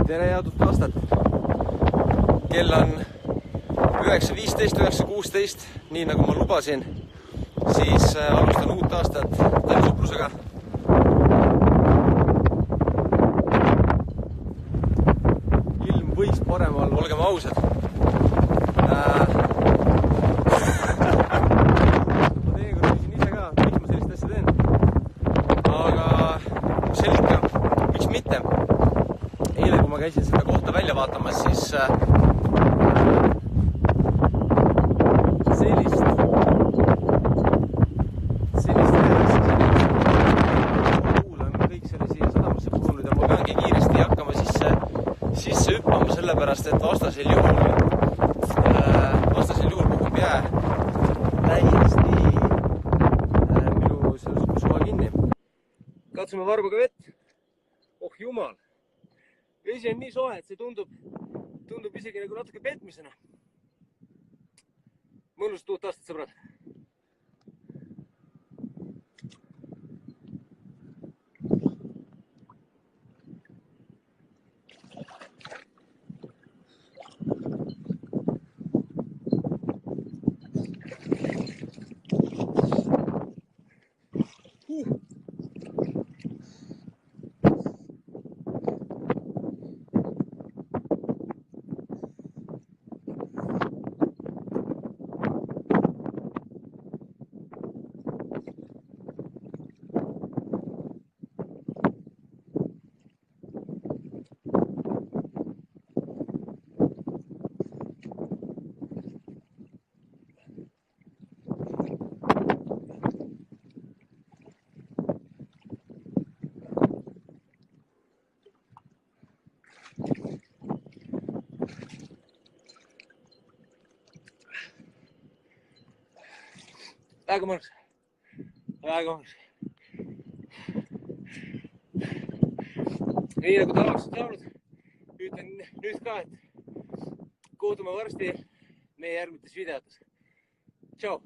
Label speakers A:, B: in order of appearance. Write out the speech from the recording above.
A: Tere headust aastat! Kell on 9.15, 9.16, nii nagu ma lubasin, siis alustan uut aastat Talsuprusega. Ilm võiks parem olla, olgem ausad. Ma teinekord küsin ise ka, miks ma sellist asja teen. Aga see ikka, miks mitte? Eile, kui ma käisin seda kohta välja vaatamas, siis sellist kuulan kõik selle siia sadamasse puhunud ja ma peangi kiiresti hakkama sisse hüppama, sellepärast et vastasel juhul puhub jää täiesti minu suva kinni. Katsume varbaga vett. Oh jumal! Vesi on nii soe, et see tundub isegi nagu natuke petmisena. Mõnusat uut aastat, sõbrad! Väga mõnus. Nii nagu tavaks laulud, ütlen nüüd ka, et kohtume varsti meie järgmites videotes. Tšau!